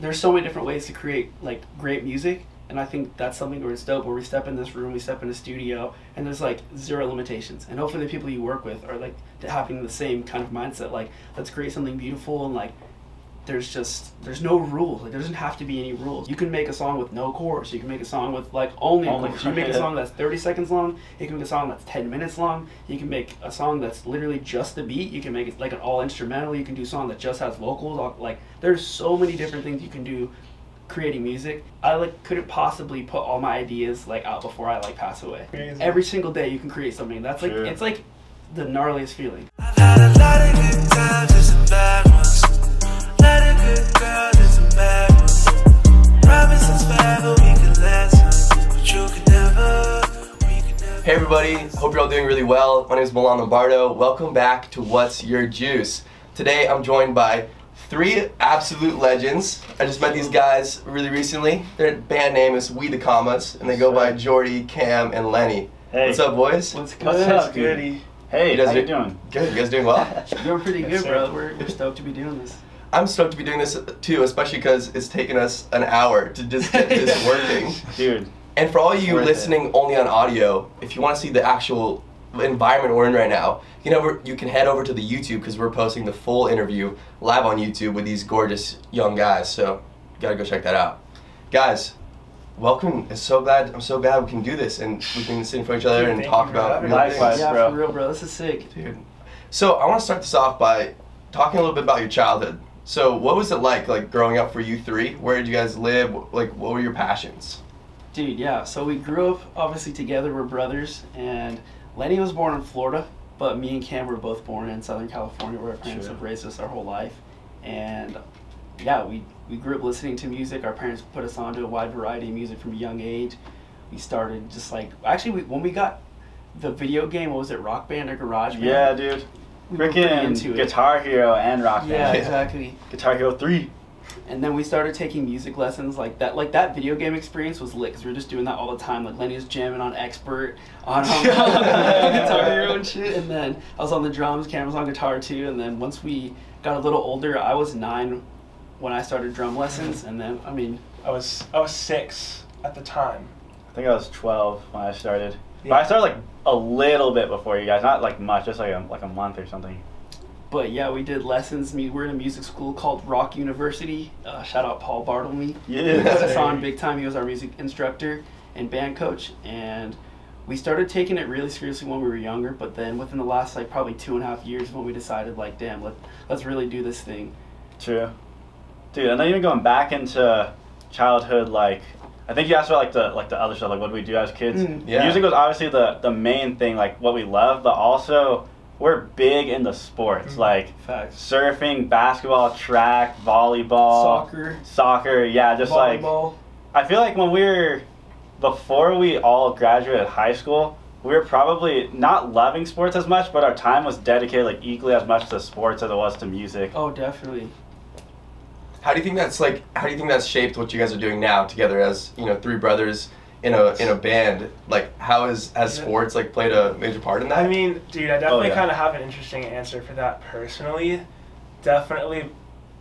there's so many different ways to create like great music, and I think that's something where it's dope. Where we step in this room, we step in the studio, and there's like zero limitations. And hopefully the people you work with are like having the same kind of mindset. Like, let's create something beautiful, and like there's no rules. Like, there doesn't have to be any rules. You can make a song with no chorus. You can make a song with like only a chorus. You can make a song that's 30 seconds long. You can make a song that's 10 minutes long. You can make a song that's literally just the beat. You can make it like an all instrumental. You can do a song that just has vocals. Like, there's so many different things you can do creating music. I like couldn't possibly put all my ideas like out before I like pass away. Crazy. Every single day you can create something. That's like it's like the gnarliest feeling. I've had a lot of good times and some bad ones. Lot of good girls and some bad ones. Promises forever we can last, but you can never. Hey everybody, hope you're all doing really well. My name is Milan Lombardo. Welcome back to What's Your Juice. Today I'm joined by three absolute legends. I just met these guys really recently. Their band name is WeTheCommas, and they go by Jordy, Cam, and Lenny. Hey. What's up, boys? What's good? What's up, Goody? Hey, how you doing? Good. You guys doing well? Doing pretty good, bro. We're stoked to be doing this. I'm stoked to be doing this too, especially because it's taken us an hour to just get this working. Dude. And for all you listening only on audio, if you want to see the actual environment we're in right now, you can head over to the YouTube because we're posting the full interview live on YouTube with these gorgeous young guys. So you gotta go check that out, guys. Welcome. I'm so glad we can do this and we can sit in front of each other and talk about real things. Yeah, for real, bro. This is sick, dude. So I want to start this off by talking a little bit about your childhood. So what was it like growing up for you three? Where did you guys live? Like, what were your passions? Dude, yeah. So we grew up obviously together. We're brothers, and Lenny was born in Florida, but me and Cam were both born in Southern California, where our parents have raised us our whole life. And yeah, we grew up listening to music. Our parents put us onto a wide variety of music from a young age. We started just like, actually, when we got the video game, what was it, Rock Band or Garage Band? Yeah, dude. Freaking Guitar Hero and Rock Band. Yeah, exactly. Guitar Hero 3. And then we started taking music lessons like that. Like, that video game experience was lit because we were just doing that all the time. Like, Lenny was jamming on Expert, on Guitar Hero and shit. And then I was on the drums, Cam was on guitar too. And then once we got a little older, I was 9 when I started drum lessons. And then, I mean, I was 6 at the time. I think I was 12 when I started. Yeah. But I started like a little bit before you guys, not like much, just like a month or something. But yeah, we did lessons. We're in a music school called Rock University. Shout out Paul Bartlemy. Yeah. He put us on big time. He was our music instructor and band coach. And we started taking it really seriously when we were younger. But then within the last like probably 2.5 years when we decided like, damn, let's really do this thing. True. Dude, and then even going back into childhood, like, I think you asked about like the other stuff, like what do we do as kids? Yeah. Music was obviously the main thing, like what we love, but also we're big into sports, like surfing, basketball, track, volleyball, soccer, yeah, just volleyball. Like, I feel like before we all graduated high school, we were probably not loving sports as much, but our time was dedicated like equally as much to sports as it was to music. Oh, definitely. How do you think that's shaped what you guys are doing now together as, three brothers in a band? Like, has sports like played a major part in that? I mean, dude, I definitely kind of have an interesting answer for that personally. Definitely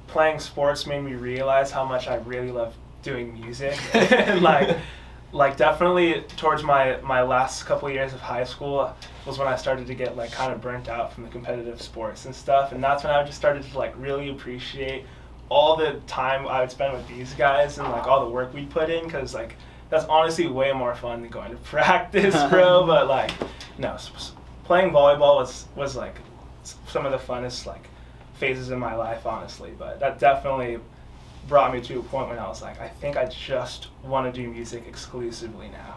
playing sports made me realize how much I really love doing music. And like definitely towards my last couple of years of high school was when I started to get like kind of burnt out from the competitive sports and stuff, and that's when I just started to like really appreciate all the time I would spend with these guys and like all the work we put in, because like that's honestly way more fun than going to practice, bro. But like, no, playing volleyball was like some of the funnest like phases in my life, honestly. But that definitely brought me to a point when I was like, I think I just want to do music exclusively now.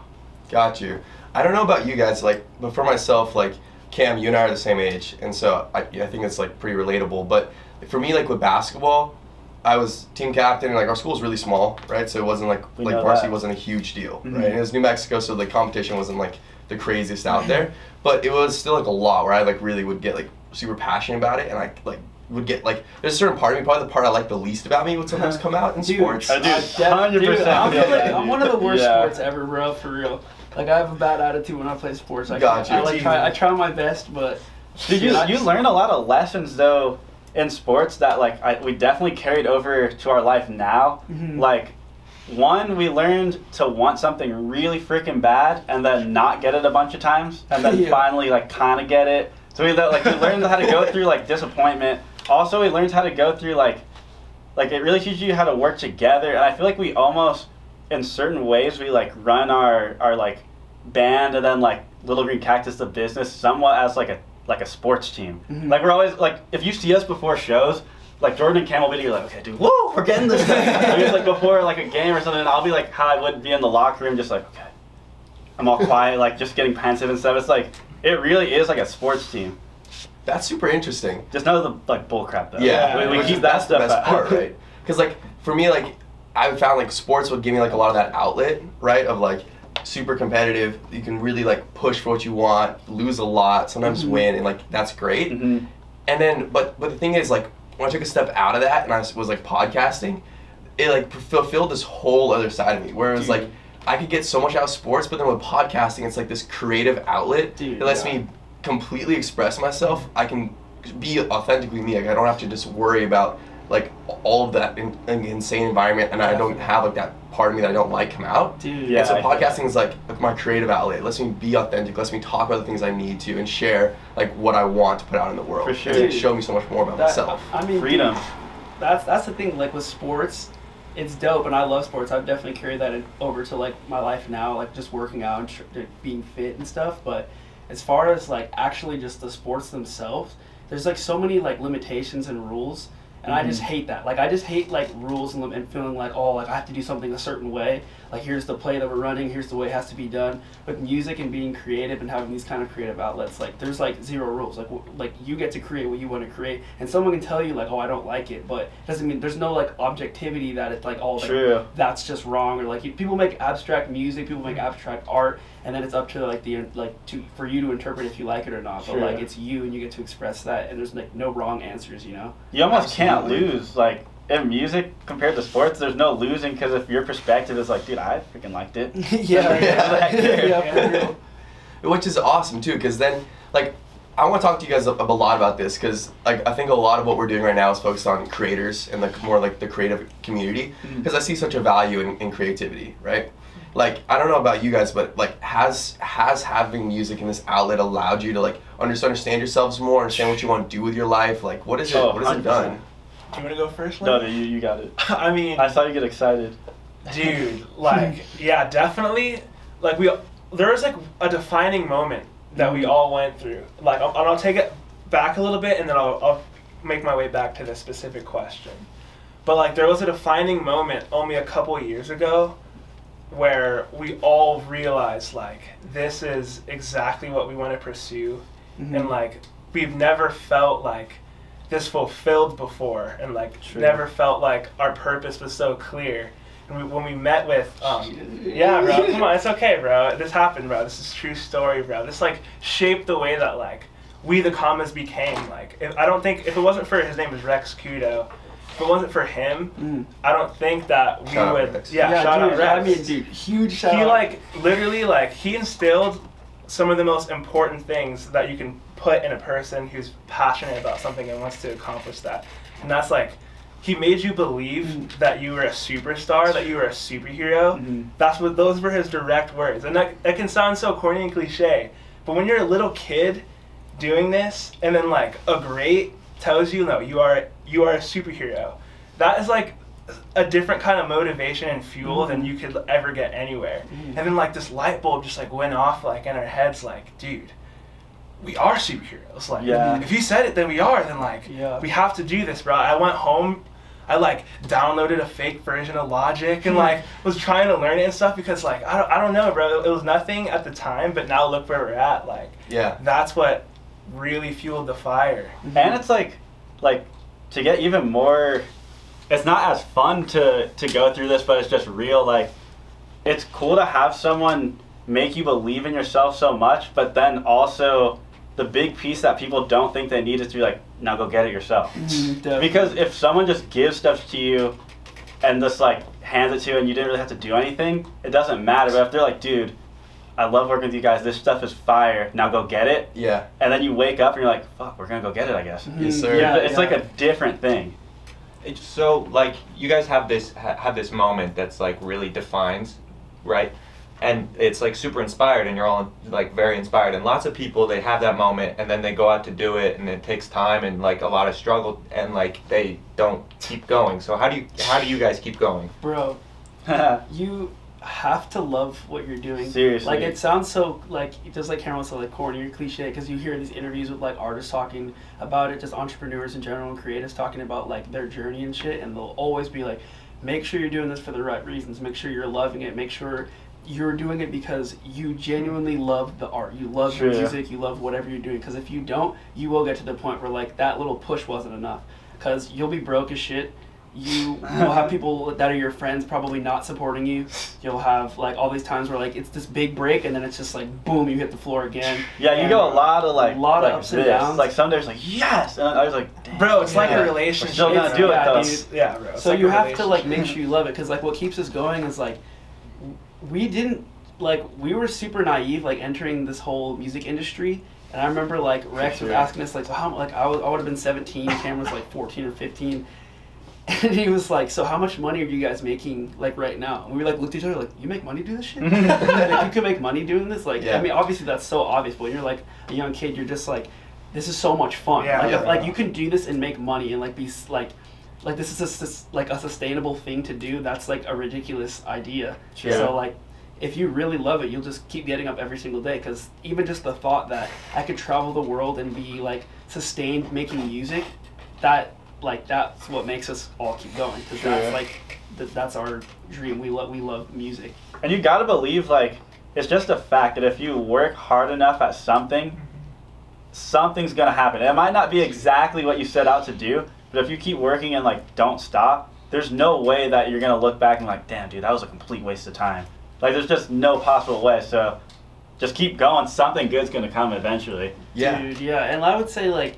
Got you. I don't know about you guys, like, but for myself, like, Cam, you and I are the same age, and so I think it's like pretty relatable. But for me, like with basketball, I was team captain, and like our school was really small, right? So it wasn't like varsity wasn't a huge deal, right? And it was New Mexico, so the competition wasn't like the craziest out there, but it was still like a lot where I like really would get like super passionate about it, and I like would get like there's a certain part of me, probably the part I like the least about me would sometimes come out in sports. I do, 100%. I'm one of the worst sports ever, bro, for real. Like, I have a bad attitude when I play sports. I try my best, but dude, you learn a lot of lessons though in sports that like we definitely carried over to our life now. Like, one, we learned to want something really freaking bad and then not get it a bunch of times, and then finally like kind of get it. So we learned how to go through like disappointment. Also, we learned how to go through like it really teaches you how to work together. And I feel like we almost, in certain ways, we like run our like band and then like Little Green Cactus the business somewhat as like a sports team. Like, we're always like, if you see us before shows, like Jordan and Cam will be, you're like, okay, dude, woo, we're getting this thing. I mean, it's like before like a game or something, I'll be like how I would be in the locker room, just like, okay, I'm all quiet, like just getting pensive and stuff. It's like, it really is like a sports team. That's super interesting. Just none of the like bull crap though. Yeah, we keep that stuff the best out. part, right? Because like for me, like I found like sports would give me like a lot of that outlet, right? Of like super competitive. You can really like push for what you want, lose a lot, sometimes win, and like that's great. And then, but the thing is, like when I took a step out of that and I was like podcasting, it like fulfilled this whole other side of me. Where it was like I could get so much out of sports, but then with podcasting, it's like this creative outlet that lets me completely express myself. I can be authentically me. Like I don't have to just worry about like all of that insane environment, and I don't have like that part of me that I don't like come out. And so podcasting is like my creative outlet. It lets me be authentic, lets me talk about the things I need to, and share like what I want to put out in the world. For sure. And show me so much more about myself. I mean, freedom. Dude, that's the thing. Like with sports, it's dope, and I love sports. I've definitely carried that over to like my life now, like just working out and being fit and stuff. But as far as like actually just the sports themselves, there's like so many like limitations and rules. And I just hate that. Like, I just hate, like, rules and feeling like, oh, like, I have to do something a certain way. Like, here's the play that we're running. Here's the way it has to be done. With music and being creative and having these kind of creative outlets, like, there's, like, zero rules. Like you get to create what you want to create. And someone can tell you, like, oh, I don't like it. But it doesn't mean there's no, like, objectivity that it's, like, oh, like, that's just wrong. Or, like, people make abstract music. People make abstract art. And then it's up to, like, for you to interpret if you like it or not. But, like, it's you and you get to express that. And there's, like, no wrong answers, you know? You almost can't lose. Like, in music compared to sports, there's no losing, because if your perspective is like, dude, I freaking liked it. Which is awesome too, because then like I want to talk to you guys a lot about this, because like I think a lot of what we're doing right now is focused on creators and like more like the creative community, because I see such a value in creativity, right? Like, I don't know about you guys, but like has having music in this outlet allowed you to like understand yourselves more, understand what you want to do with your life? Like, what is it? What has it done? Do you want to go first, Lenny? No, you got it. I mean, I saw you get excited. Dude, like, yeah, definitely. Like, there was like a defining moment that we all went through. Like, I'll take it back a little bit, and then I'll make my way back to the specific question. But like, there was a defining moment only a couple years ago where we all realized, like, this is exactly what we want to pursue. And like, we've never felt like this fulfilled before, and like never felt like our purpose was so clear. And when we met with yeah, bro, come on, it's okay, bro, this happened, bro, this is a true story, bro. This like shaped the way that like WeTheCommas became. Like, I don't think, if it wasn't for, his name was Rex Kudo, if it wasn't for him, I don't think that we would. Shout out Rex. I mean, dude, huge shout out. He like literally like he instilled some of the most important things that you can put in a person who's passionate about something and wants to accomplish that. And that's like, he made you believe that you were a superstar, that you were a superhero. Those were his direct words. And that can sound so corny and cliche, but when you're a little kid doing this, and then like a great tells you, no, you are a superhero, that is like a different kind of motivation and fuel than you could ever get anywhere. And then like this light bulb just like went off like in our heads, like, dude, we are superheroes. Like, if you said it, then we are. Then like, we have to do this, bro. I went home, I like downloaded a fake version of Logic and like was trying to learn it and stuff, because like I don't know, bro. It was nothing at the time, but now look where we're at. Like, that's what really fueled the fire. And it's like to get even more, it's not as fun to go through this, but it's just real. Like, it's cool to have someone make you believe in yourself so much, but then also the big piece that people don't think they need is to be like, now go get it yourself. Because if someone just gives stuff to you and just like hands it to you and you didn't really have to do anything, it doesn't matter. But if they're like, dude, I love working with you guys. This stuff is fire. Now go get it. Yeah. And then you wake up and you're like, fuck, we're gonna go get it, I guess. Yes, sir. Yeah, It's like a different thing. So like you guys have this moment that's like really defines, right? And it's like super inspired, and you're all like very inspired. And lots of people, they have that moment and then they go out to do it, and it takes time and like a lot of struggle, and like they don't keep going. So how do you guys keep going? Bro, you have to love what you're doing. Seriously. Like, it sounds so, like, just like Cameron said, like, corny or cliche, because you hear these interviews with, like, artists talking about it, just entrepreneurs in general and creatives talking about, like, their journey and shit, and they'll always be like, make sure you're doing this for the right reasons, make sure you're loving it, make sure you're doing it because you genuinely love the art, you love your music, you love whatever you're doing, because if you don't, you will get to the point where, like, that little push wasn't enough, because you'll be broke as shit. You'll have people that are your friends probably not supporting you. You'll have like all these times where like it's this big break and then it's just like boom, you hit the floor again. Yeah, you go a lot of like ups and downs. Like some days like yes, and I was like, damn, bro, it's like a relationship. We're still gonna do it though. Dude. Yeah, bro. So like you have to like make sure you love it, because like what keeps us going is like we were super naive like entering this whole music industry. And I remember like Rex was asking us like, so how, like I would have been 17, Cam was like 14 or 15. And he was like, so how much money are you guys making, like, right now? And we, like, looked at each other like, you make money doing this shit? Like, you can make money doing this? Like, I mean, obviously that's so obvious, but when you're, like, a young kid, you're just like, this is so much fun. Yeah, like, you can do this and make money and, like, be, like this is, like, a sustainable thing to do. That's, like, a ridiculous idea. Sure. So, like, if you really love it, you'll just keep getting up every single day, because even just the thought that I could travel the world and be, like, sustained making music, that's what makes us all keep going, because that's like that's our dream. We love music. And you gotta believe, like, it's just a fact that if you work hard enough at something, something's gonna happen. It might not be exactly what you set out to do, but if you keep working and like don't stop, there's no way that you're gonna look back and like, damn dude, that was a complete waste of time. Like, there's just no possible way. So just keep going. Something good's gonna come eventually. Yeah. Dude, yeah. And I would say like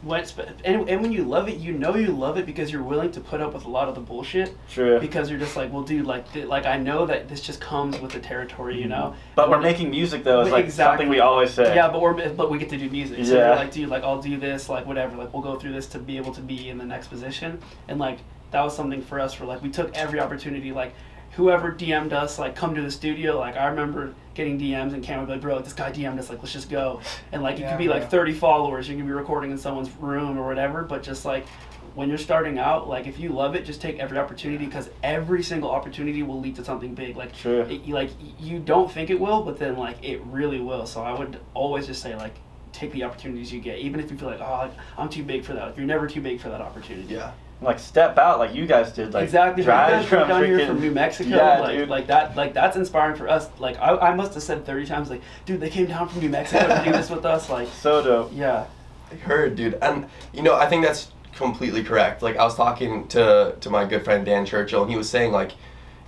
when you love it, you know you love it because you're willing to put up with a lot of the bullshit. True. Because you're just like, well, dude, like I know that this just comes with the territory, you know. But we're making music though. It's like something we always say. Yeah, but we get to do music. So you're like, dude, like I'll do this, like whatever, like we'll go through this to be able to be in the next position. And like that was something for us where like we took every opportunity, like whoever DM'd us, like come to the studio. Like I remember getting DMs and Cam would be like, bro, this guy DM'd us, like let's just go. And like it could be like 30 followers, you can be recording in someone's room or whatever, but just like when you're starting out, like if you love it, just take every opportunity, because every single opportunity will lead to something big. Like you don't think it will, but then like it really will. So I would always just say like take the opportunities you get, even if you feel like, oh, I'm too big for that. You're never too big for that opportunity. Yeah. Like step out, like you guys did. Like exactly. Drive down here from New Mexico. Yeah, like, dude. like that. Like that's inspiring for us. Like I must have said 30 times, like, dude, they came down from New Mexico to do this with us. Like so dope. Yeah. I heard, dude, and you know, I think that's completely correct. Like I was talking to my good friend Dan Churchill, and he was saying like,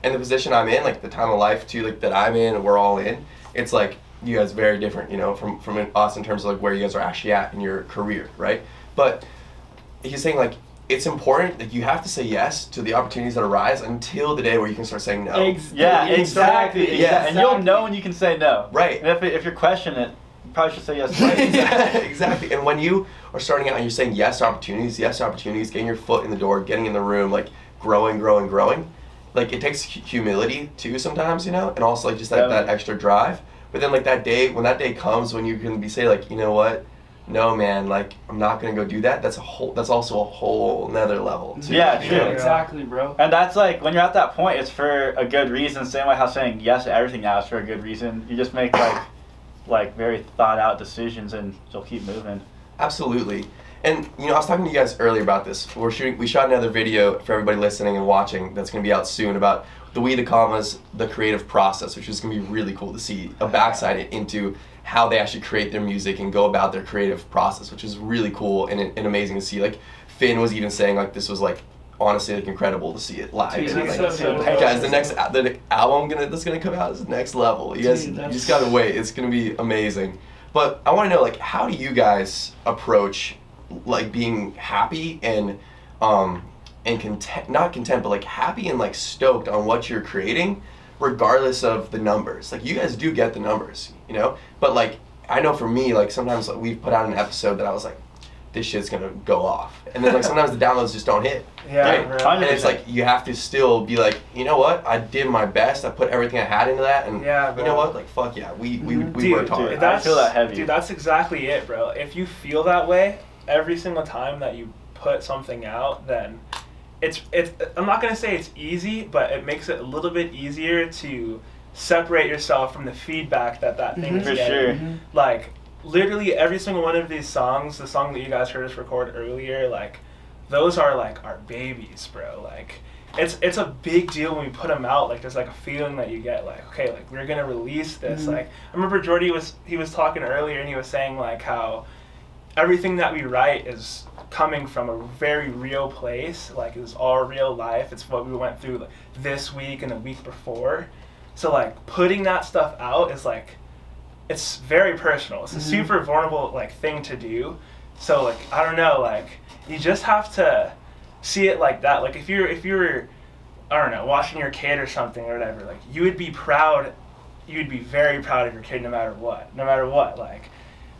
in the position I'm in, like the time of life too, like that I'm in, and we're all in. It's like you guys very different, you know, from us in terms of like where you guys are actually at in your career, right? But he's saying like, it's important that you have to say yes to the opportunities that arise until the day where you can start saying no. Yeah, exactly. Yeah, and you'll know when you can say no. Right. And if you're questioning it, you probably should say yes. Yeah, exactly. And when you are starting out and you're saying yes to opportunities, getting your foot in the door, getting in the room, like growing, like it takes humility too sometimes, you know, and also like just that extra drive. But then like when that day comes when you can say like, you know what? No man, like I'm not gonna go do that. That's also a whole nother level too. Yeah, true. Exactly, bro. And that's like when you're at that point, it's for a good reason. Same way how saying yes to everything now is for a good reason. You just make like very thought out decisions, and you'll keep moving. Absolutely. And you know, I was talking to you guys earlier about this. We shot another video for everybody listening and watching that's gonna be out soon about the WeTheCommas, the creative process, which is gonna be really cool to see a backside into how they actually create their music and go about their creative process, which is really cool and amazing to see. Like Finn was even saying like this was like honestly like incredible to see it live. Dude, and, like, so guys, the album that's gonna come out is next level. You guys, you just gotta wait. It's gonna be amazing. But I want to know like how do you guys approach like being happy and content, not content, but like happy and like stoked on what you're creating regardless of the numbers. Like, you guys do get the numbers, you know? But, like, I know for me, like, sometimes like, we've put out an episode that I was like, this shit's gonna go off. And then, like, sometimes the downloads just don't hit. Yeah, right? And it's like, you have to still be like, you know what? I did my best. I put everything I had into that. And you know what? Like, fuck yeah. We worked hard. Dude, I feel that heavy. Dude, that's exactly it, bro. If you feel that way every single time that you put something out, then it's I'm not going to say it's easy, but it makes it a little bit easier to separate yourself from the feedback that thing is For getting. sure. Like, literally every single one of these songs, the song that you guys heard us record earlier, like, those are like our babies, bro. Like, it's a big deal when we put them out. Like, there's like a feeling that you get, like, okay, like, we're gonna release this. Like, I remember Jordy was talking earlier, and he was saying like how everything that we write is coming from a very real place. Like, it's all real life. It's what we went through like this week and the week before. So like, putting that stuff out is like, it's very personal. It's a super vulnerable like thing to do. So like, I don't know, like, you just have to see it like that. Like, if you're I don't know, watching your kid or something or whatever, like, you would be proud, you'd be very proud of your kid no matter what. Like,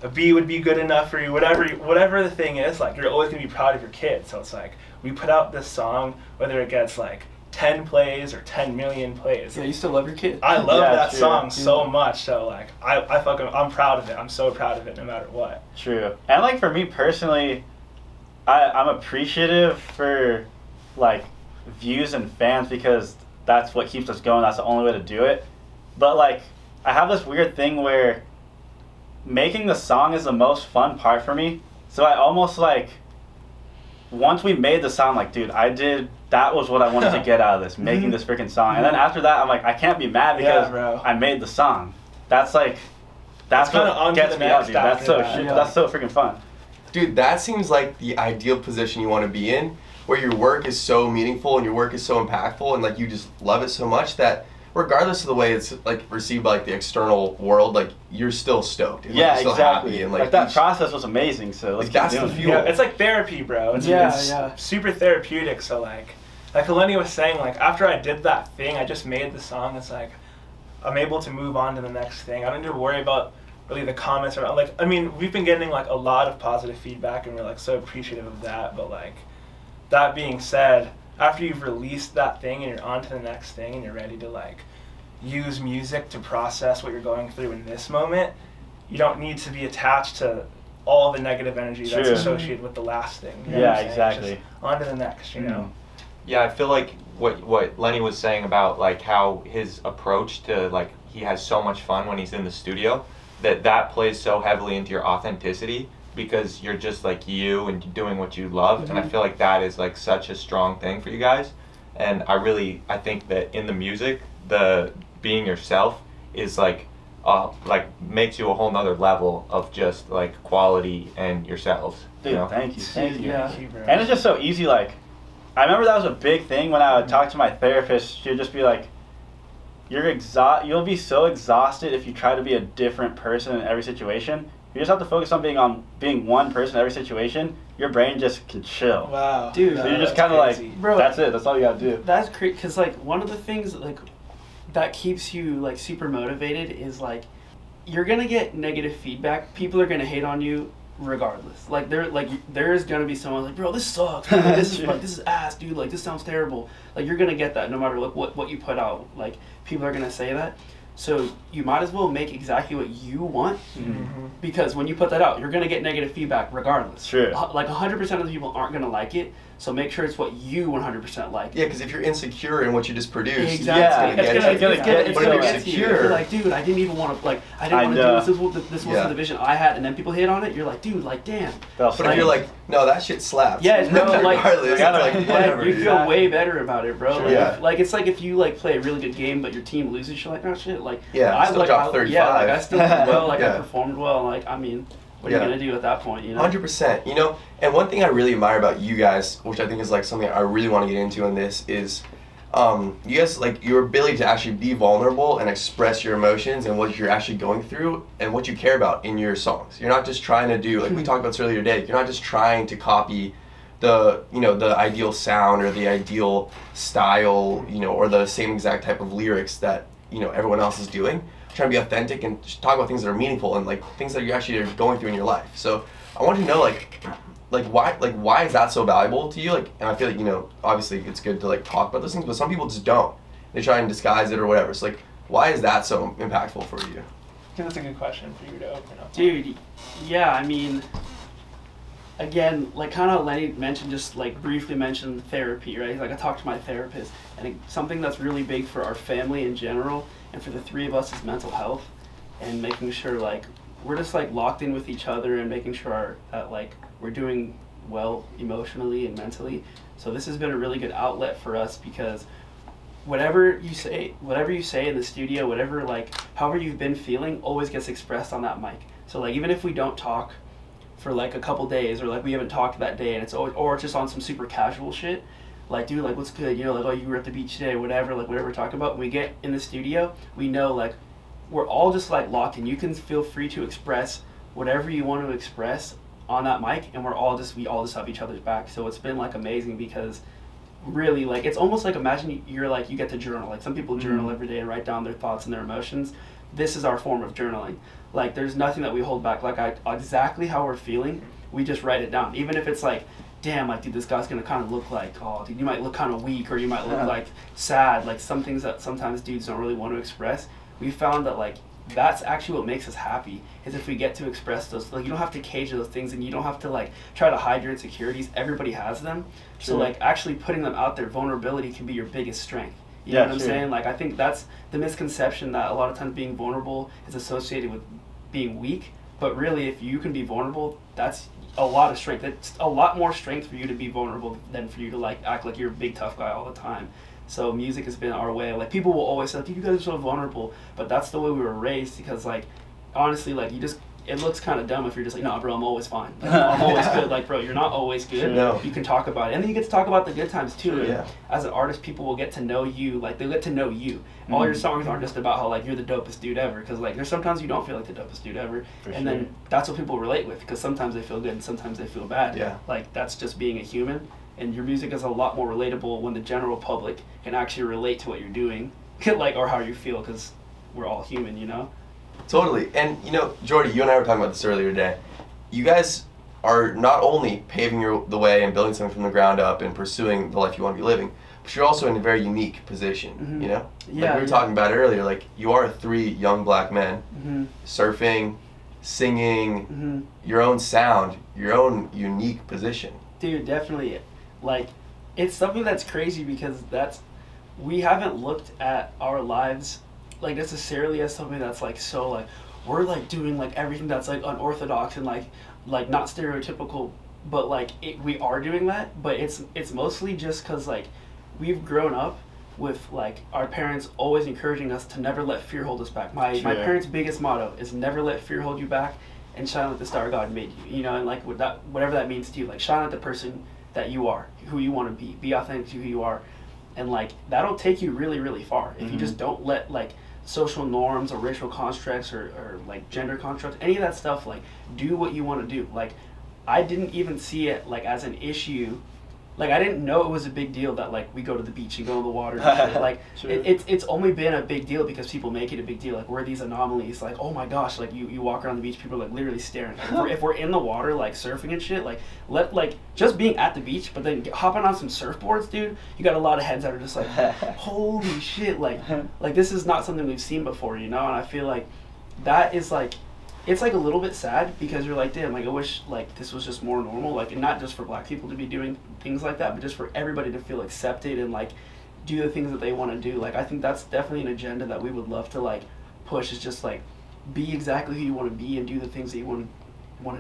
a B would be good enough for you, whatever the thing is, like, you're always gonna be proud of your kid. So it's like, we put out this song, whether it gets like 10 plays or 10 million plays. Yeah, you still love your kid. I love that song so much. So like, I'm proud of it. I'm so proud of it no matter what. True. And like, for me personally, I'm appreciative for like views and fans, because that's what keeps us going. That's the only way to do it. But like, I have this weird thing where making the song is the most fun part for me. So I almost like, once we made the song, like, dude, that was what I wanted to get out of this, making this freaking song. And then after that, I'm like, I can't be mad because I made the song. That's like, that's what gets me out, dude. That's so freaking fun. Dude, that seems like the ideal position you want to be in, where your work is so meaningful and your work is so impactful, and like, you just love it so much that regardless of the way it's like received by like the external world, like, you're still stoked. And, like, you're still happy, and like that process was amazing. So like, that's the fuel. Yeah, it's like therapy, bro. It's super therapeutic. So like Lenny was saying, like, after I did that thing, I just made the song. It's like, I'm able to move on to the next thing. I don't need to worry about really the comments or like, I mean, we've been getting like a lot of positive feedback, and we're like so appreciative of that. But like, that being said, after you've released that thing and you're on to the next thing and you're ready to like use music to process what you're going through in this moment, you don't need to be attached to all the negative energy that's associated with the last thing. You know what I'm saying? Exactly. Just on to the next, you know? Yeah, I feel like what Lenny was saying about like how his approach to like, he has so much fun when he's in the studio, that plays so heavily into your authenticity, because you're just like you and doing what you love. And I feel like that is like such a strong thing for you guys. And I think that in the music, the being yourself is like makes you a whole nother level of just like quality and yourselves. Dude, you know? thank you. Yeah. And it's just so easy. Like, I remember that was a big thing when I would talk to my therapist. She'd just be like, you'll be so exhausted if you try to be a different person in every situation. You just have to focus on being one person in every situation. Your brain just can chill. Wow. Dude. So you're just kind of like, bro, that's it. That's all you gotta do. That's great, because like, one of the things like that keeps you like super motivated is like, you're gonna get negative feedback. People are gonna hate on you regardless. Like, there's gonna be someone like, bro, this sucks. Like, this is ass, dude. Like, this sounds terrible. Like, you're gonna get that no matter like what you put out. Like, people are gonna say that. So you might as well make exactly what you want, because when you put that out, you're gonna get negative feedback regardless. Sure. Like 100% of the people aren't gonna like it. So make sure it's what you 100% like. Yeah, because if you're insecure in what you just produced, exactly. it's gonna get to you. You're like, dude, I didn't even want to, like, I didn't want to do this. This wasn't the vision I had, and then people hit on it. You're like, dude, like, damn. But if you're like, no, that shit slaps. Yeah, it's regardless. It's like, whatever. You feel way better about it, bro. Sure. Like, Yeah. like, it's like if you like play a really good game, but your team loses, you're like, oh shit, like, I still dropped 35. Yeah, like, I still did well, like, I performed well, like, I mean, what are you gonna do at that point, you know? 100%. You know, and one thing I really admire about you guys, which I think is like something I really want to get into in this, is you guys, like, your ability to actually be vulnerable and express your emotions and what you're actually going through and what you care about in your songs. You're not just trying to do, like we talked about this earlier today, you're not just trying to copy the the ideal sound or the ideal style, or the same exact type of lyrics that everyone else is doing. Trying to be authentic and talk about things that are meaningful and like things that you actually are going through in your life. So I want to know why is that so valuable to you? Like, and I feel like obviously it's good to like talk about those things, but some people just don't. They try and disguise it or whatever. So like, why is that so impactful for you? I think that's a good question for you to open up. Dude, yeah, I mean, again, like kind of Lenny mentioned, just like briefly mentioned therapy, right? Like I talked to my therapist, and something that's really big for our family in general, and for the three of us is mental health, and making sure like we're just like locked in with each other and making sure that like we're doing well emotionally and mentally. So this has been a really good outlet for us because whatever you say in the studio, whatever like however you've been feeling always gets expressed on that mic. So like even if we don't talk for like a couple days or like we haven't talked that day and it's always, or it's just on some super casual shit, like dude, like what's good, like oh you were at the beach today, whatever, like whatever we're talking about, when we get in the studio we know like we're all just like locked in. You can feel free to express whatever you want to express on that mic, and we all just have each other's back. So it's been like amazing because really like it's almost like imagine you're like you get to journal. Like some people journal every day and write down their thoughts and their emotions. This is our form of journaling. Like there's nothing that we hold back. Like exactly how we're feeling, we just write it down. Even if it's like, damn, like dude, this guy's gonna kind of look like, oh dude, you might look kind of weak or you might look like sad. Like some things that sometimes dudes don't really want to express. We found that like that's actually what makes us happy, is if we get to express those. Like you don't have to cage those things and you don't have to like try to hide your insecurities. Everybody has them. So like actually putting them out there, vulnerability can be your biggest strength. You know what I'm saying? Like I think that's the misconception, that a lot of times being vulnerable is associated with being weak, but really if you can be vulnerable, that's a lot of strength. It's a lot more strength for you to be vulnerable than for you to like act like you're a big tough guy all the time. So music has been our way. Like people will always say, like, you guys are so vulnerable, but that's the way we were raised, because like honestly, like it looks kind of dumb if you're just like, no bro, I'm always fine, like, I'm always good. Like bro, you're not always good. No. You can talk about it, and then you get to talk about the good times too. Yeah. As an artist, people will get to know you. Like they get to know you. All your songs aren't just about how like you're the dopest dude ever, because like there's sometimes you don't feel like the dopest dude ever, then that's what people relate with, because sometimes they feel good and sometimes they feel bad. Yeah. Like that's just being a human. And your music is a lot more relatable when the general public can actually relate to what you're doing, like, or how you feel, because we're all human, Totally. And Jordy, you and I were talking about this earlier today. You guys are not only paving the way and building something from the ground up and pursuing the life you want to be living, but you're also in a very unique position. Yeah, like we were talking about earlier. Like you are 3 young black men surfing, singing, your own sound, your own unique position. Dude, definitely. Like, it's something that's crazy, because we haven't looked at our lives like necessarily as something that's like so like we're like doing like everything that's like unorthodox and like not stereotypical, but like we are doing that, but it's mostly just because like we've grown up with like our parents always encouraging us to never let fear hold us back. My parents' biggest motto is never let fear hold you back, and shine like the star God made you, and like whatever that means to you, like shine like the person that you are, who you want to be authentic to who you are, and like that'll take you really, really far if you just don't let like social norms or racial constructs or like gender constructs, any of that stuff, like do what you want to do. Like I didn't even see it like as an issue. Like I didn't know it was a big deal that like we go to the beach and go in the water and shit. Like it's only been a big deal because people make it a big deal. Like we're these anomalies. Like oh my gosh, like you walk around the beach, people are like literally staring. If we're in the water like surfing and shit, like just being at the beach, but then hopping on some surfboards, dude, you got a lot of heads that are just like holy shit, like this is not something we've seen before, And I feel like that is like, it's like a little bit sad, because you're like, damn, like I wish like this was just more normal, like, and not just for black people to be doing things like that, but just for everybody to feel accepted and like do the things that they want to do. Like I think that's definitely an agenda that we would love to like push, is just like be exactly who you want to be and do the things that you want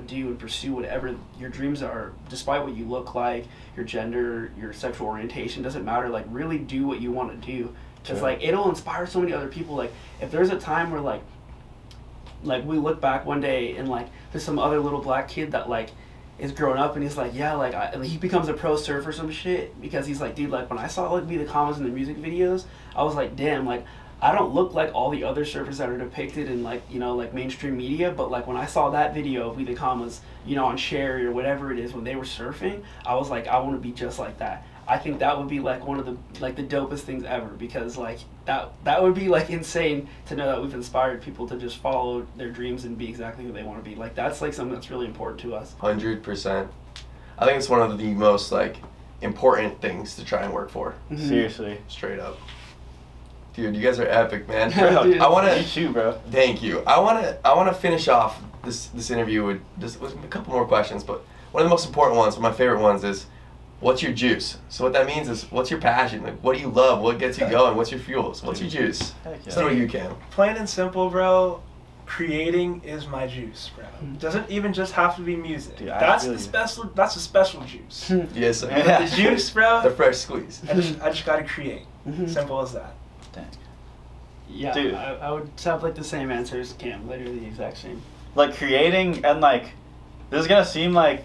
to do and pursue whatever your dreams are, despite what you look like, your gender, your sexual orientation, doesn't matter. Like really do what you want to do, because like it'll inspire so many other people. Like if there's a time where like we look back one day and like there's some other little black kid that like is growing up and he's like, yeah, like he becomes a pro surfer or some shit, because he's like, dude, like when I saw like WeTheCommas in the music videos, I was like, damn, like I don't look like all the other surfers that are depicted in like, you know, like mainstream media, but like when I saw that video of WeTheCommas, you know, on Sherry or whatever it is when they were surfing, I was like, I want to be just like that. I think that would be like one of the dopest things ever, because like that would be like insane to know that we've inspired people to just follow their dreams and be exactly who they want to be. Like that's like something that's really important to us. 100%. I think it's one of the most like important things to try and work for. Mm-hmm. Seriously. Straight up. Dude, you guys are epic, man. Bro, I want to. You too, bro. Thank you. I want to finish off this interview with a couple more questions, but one of the most important ones, one of my favorite ones, is what's your juice? So what that means is, what's your passion? Like, what do you love? What gets you going? What's your fuels? What's your juice? Heck yeah. So what you can. Plain and simple, bro. Creating is my juice, bro. Doesn't even just have to be music. Dude, that's the special. That's a special juice. Yes, sir. The juice, bro. The fresh squeeze. I just gotta create. Simple as that. Dang. Yeah, Dude. I would have like the same answer as Cam, literally the exact same. Like creating, and like this is gonna seem like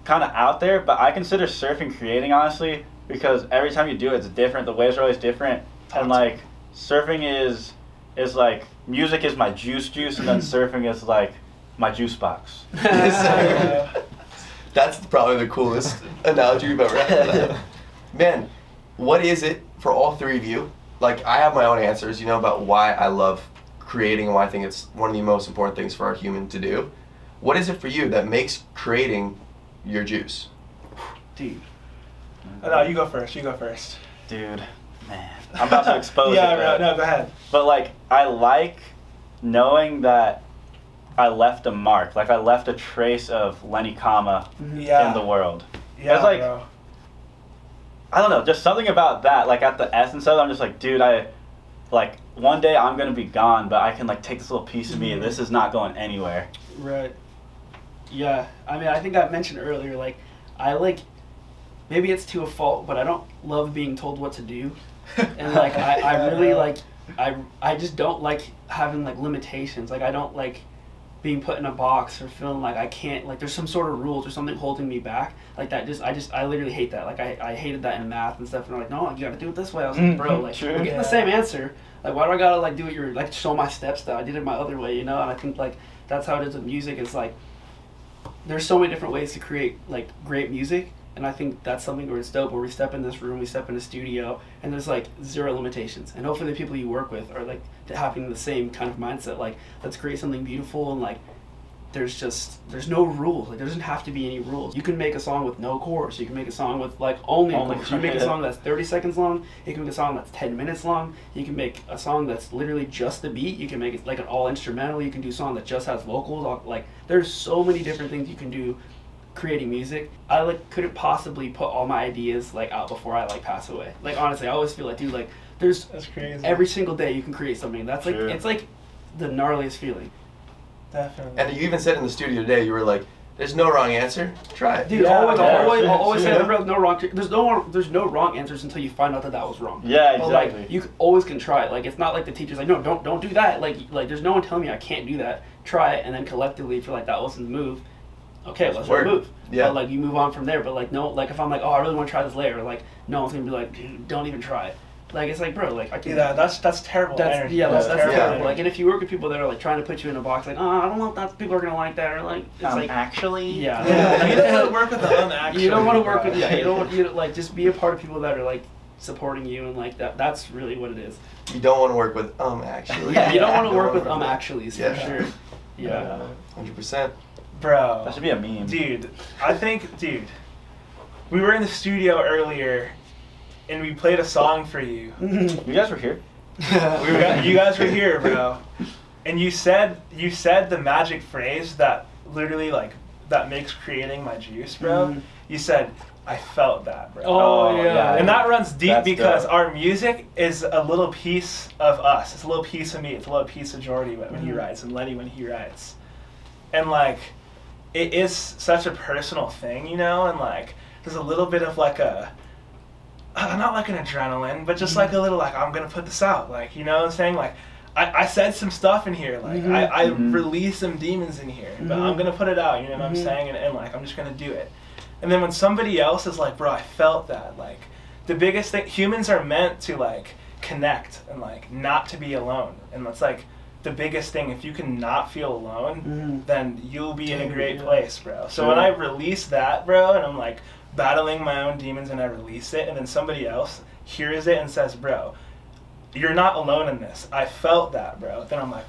kind of out there, but I consider surfing creating, honestly, because every time you do it, it's different. The waves are always different, and like surfing is like music is my juice, and then surfing is like my juice box. Yes, sir. That's probably the coolest analogy we've ever had. Man, what is it for all three of you? Like, I have my own answers, you know, about why I love creating and why I think it's one of the most important things for our human to do. What is it for you that makes creating your juice? Dude. No, you go first. You go first. Dude, man, I'm about to expose yeah, it, bro. No, go ahead. But like, I like knowing that I left a mark. Like, I left a trace of Lenny Comma in the world. Yeah, it's like, bro. I don't know, just something about that. Like, at the essence of it, I'm just like, dude, like, one day I'm gonna be gone, but I can like take this little piece of me, and this is not going anywhere. Right. Yeah. I mean, I think I mentioned earlier, like, I like, maybe it's to a fault, but I don't love being told what to do. And like, I really like, I just don't like having like limitations. Like, I don't like being put in a box or feeling like I can't, like there's some sort of rules or something holding me back. Like that I literally hate that. Like I hated that in math and stuff, and they're like, no, you gotta do it this way. I was like, bro, like we're getting the same answer. Like, why do I gotta like do it your, like show my steps that I did it my other way, you know? And I think like that's how it is with music. It's like there's so many different ways to create like great music, and I think that's something where it's dope, where we step in this room, we step in a studio, and there's like zero limitations. And hopefully the people you work with are like having the same kind of mindset, like let's create something beautiful, and like there's no rules. Like there doesn't have to be any rules. You can make a song with no chorus. You can make a song with like only a chorus. You can make a song that's 30 seconds long. You can make a song that's 10 minutes long. You can make a song that's literally just the beat. You can make it like an all instrumental. You can do a song that just has vocals. Like there's so many different things you can do creating music. I like couldn't possibly put all my ideas like out before I like pass away. Like honestly, I always feel like, dude, like that's crazy. Every single day you can create something. That's like it's like the gnarliest feeling. Definitely. And you even said in the studio today, you were like, "There's no wrong answer. Try it." Dude, always say there's no wrong. There's no wrong answers until you find out that was wrong. Yeah, but, exactly. Like, you always can try it. Like it's not like the teacher's like, no, don't do that. Like there's no one telling me I can't do that. Try it, and then collectively, if you're like that wasn't the move, okay, let's move. Yeah. But like you move on from there. But like no, like if I'm like, oh, I really want to try this layer, like no one's gonna be like, dude, don't even try it. Like it's like, bro, like I can't. Yeah, that's terrible. That's terrible. Like, and if you work with people that are like trying to put you in a box, like, oh, I don't know if that people are gonna like that, or like, it's like actually. Yeah. You don't want to work with the unactually. You don't want to work with you don't like just be a part of people that are like supporting you and like that. That's really what it is. You don't want to work with actually. Yeah, you don't want to work with actuallys for sure. Yeah. 100%. Bro. That should be a meme. Dude, I think, we were in the studio earlier, and we played a song for you. You guys were here. You guys were here, bro. And you said the magic phrase that literally like that makes creating my juice, bro. You said, I felt that, bro. Oh yeah. And that runs deep. That's because dope. our music is a little piece of us. It's a little piece of me. It's a little piece of Jordy when he writes, and Lenny when he writes. And like, it is such a personal thing, you know. And like, there's a little bit of like a. Not like an adrenaline, but just like a little like, I'm gonna put this out, like, you know what I'm saying? Like, I said some stuff in here, like, I released some demons in here, but I'm gonna put it out, you know what I'm saying? And like, I'm just gonna do it. And then when somebody else is like, bro, I felt that, like, the biggest thing, humans are meant to like connect and like not to be alone. And that's like the biggest thing. If you can not feel alone, then you'll be in a great place, bro. So when I release that, bro, and I'm like battling my own demons and I release it, and then somebody else hears it and says, bro, you're not alone in this. I felt that, bro. Then I'm like,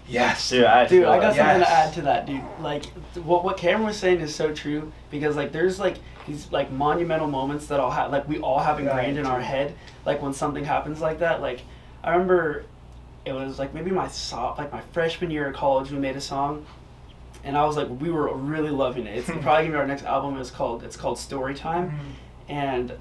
yes. Dude, I got something to add to that, dude. Like, what Cameron was saying is so true, because like there's like these like monumental moments that we all have ingrained in our head. Like when something happens like that, like I remember it was like maybe my freshman year of college, we made a song, and I was like, we were really loving it. It's probably gonna be our next album. It's called Story Time, and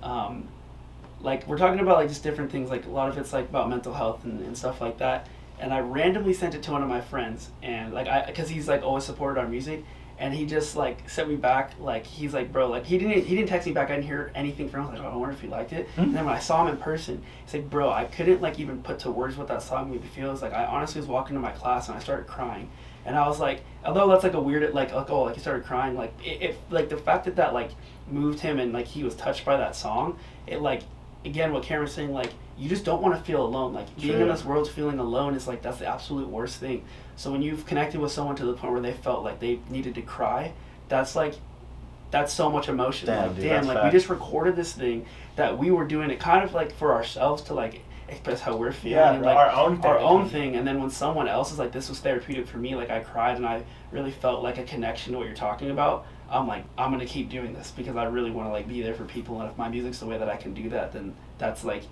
like we're talking about like just different things. Like a lot of it's like about mental health and stuff like that. And I randomly sent it to one of my friends, and like because he's like always supported our music, and he just like sent me back, like he's like, bro, like he didn't text me back. I didn't hear anything from him. I was like, oh, I wonder if he liked it. And then when I saw him in person, he's like, bro, I couldn't like even put to words what that song made me feel. It's like I honestly was walking to my class and I started crying, and I was like, although that's like a weird like oh like he started crying, like it like the fact that like moved him and like he was touched by that song, it like again what Cameron's saying, like you just don't want to feel alone. Like being in this world feeling alone is like that's the absolute worst thing. So when you've connected with someone to the point where they felt like they needed to cry, that's so much emotion. Damn, like we just recorded this thing that we were doing it kind of like for ourselves to like express how we're feeling, and, like our own thing. And then when someone else is like, this was therapeutic for me, like I cried and I really felt like a connection to what you're talking about. I'm like, I'm gonna keep doing this because I really want to like be there for people, and if my music's the way that I can do that, then that's like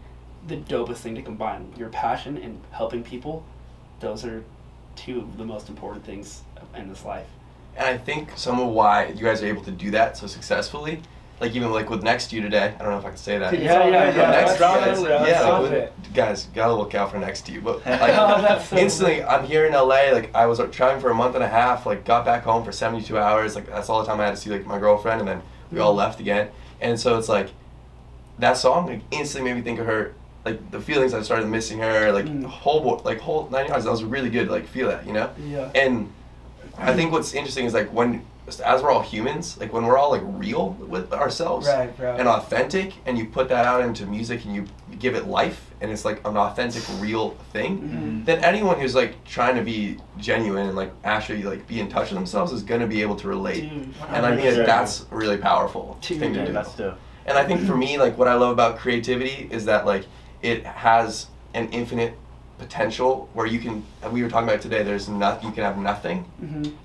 the dopest thing to combine. Your passion and helping people, those are two of the most important things in this life. And I think some of why you guys are able to do that so successfully, like even like with Next to You today, I don't know if I can say that. Guys, gotta look out for Next to You. But like, so instantly, I'm here in LA. Like I was traveling for a month and a half. Like got back home for 72 hours. Like that's all the time I had to see like my girlfriend, and then we all left again. And so it's like that song like instantly made me think of her. Like the feelings I started missing her. Like the whole 9 yards. That was really good to like feel that, you know. Yeah. And I think what's interesting is like as we're all humans, like when we're all like real with ourselves and authentic, and you put that out into music and you give it life, and it's like an authentic, real thing, then anyone who's like trying to be genuine and like actually like be in touch with themselves is gonna be able to relate. And I think that's a really powerful thing to do. That's dope. And I think for me, like what I love about creativity is that like it has an infinite potential where you can, we were talking about today, you can have nothing,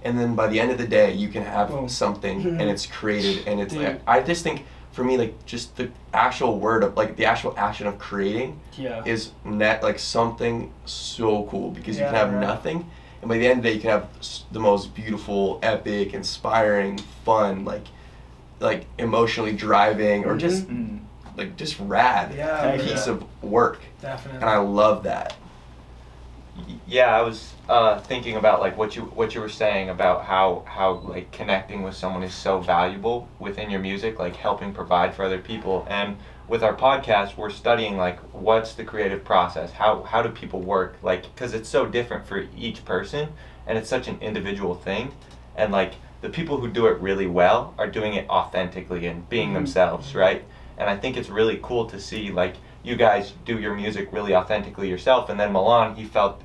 and then by the end of the day you can have something, and it's created, and it's like, I just think for me like just the actual word of like the actual action of creating is like something so cool, because you can have nothing, and by the end of the day you can have the most beautiful, epic, inspiring, fun, like emotionally driving, or just like just rad piece of work. Definitely. And I love that. Yeah, I was thinking about like what you were saying about how like connecting with someone is so valuable within your music, like helping provide for other people. And with our podcast, we're studying like what's the creative process, how do people work, like because it's so different for each person, and it's such an individual thing, and like the people who do it really well are doing it authentically and being themselves, right? And I think it's really cool to see like you guys do your music really authentically yourself, and then Milan, he felt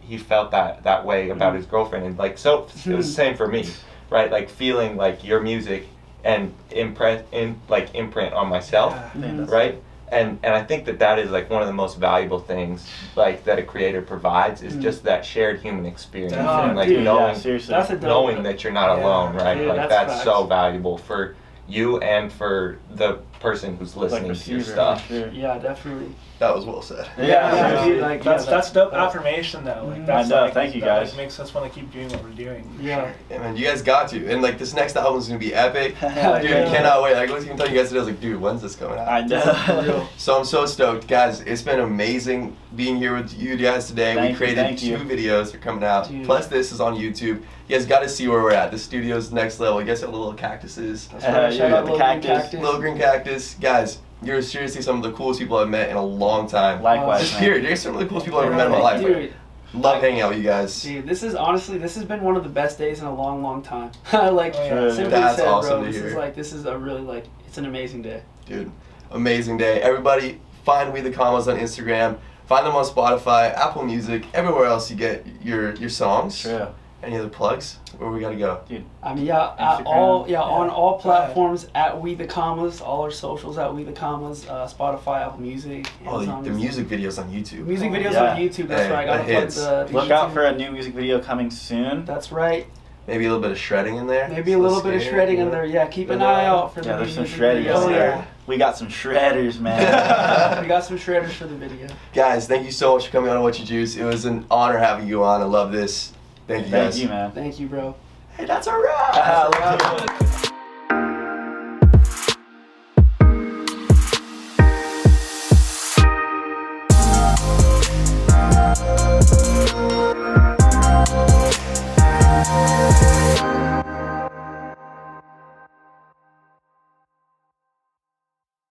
that way about his girlfriend, and like so it was the same for me, right? Like feeling like your music and imprint on myself, right? And I think that is like one of the most valuable things like that a creator provides, is just that shared human experience, and like knowing that you're not alone, right? Like that's so valuable for you and for the person who's listening to your stuff. Yeah, definitely. That was well said. That's dope affirmation though. Like that's thank you guys. Like, makes us want to keep doing what we're doing. Yeah, man, you guys got to. And like this next album is gonna be epic. Dude, cannot wait. Like I was even telling you guys today, I was like, dude, when's this coming out? I know. So I'm so stoked, guys. It's been amazing being here with you guys today. We created 2 videos that are coming out. Plus this is on YouTube. You guys got to see where we're at. The studio's next level. You guys have little cactuses. Shout out the cactus. Little green cactus. Guys, you're seriously some of the coolest people I've met in a long time. Likewise. Just period. You're some of the coolest people I've ever met in my life. Dude. Love hanging out with you guys. Dude, this has been one of the best days in a long, long time. Like, simply that's said, awesome bro, to hear. this is a really, it's an amazing day. Dude, amazing day. Everybody, find WeTheCommas on Instagram. Find them on Spotify, Apple Music, everywhere else you get your songs. True. Any other plugs? Where we gotta go? Dude. I mean, on all platforms at WeTheCommas, all our socials at WeTheCommas, Spotify, Apple Music. Amazon The music videos on YouTube. Music videos on YouTube. That's right. I gotta plug the Look YouTube. out for a new music video coming soon. That's right. Maybe a little bit of shredding in there. Maybe a little bit of shredding in there. Yeah, keep an eye out for the there's some music shredding. video. Oh, yeah. We got some shredders, man. We got some shredders for the video. Guys, thank you so much for coming on What You Juice. It was an honor having you on. I love this. Thank you guys. Thank you, man. Thank you, bro. Hey, that's a wrap.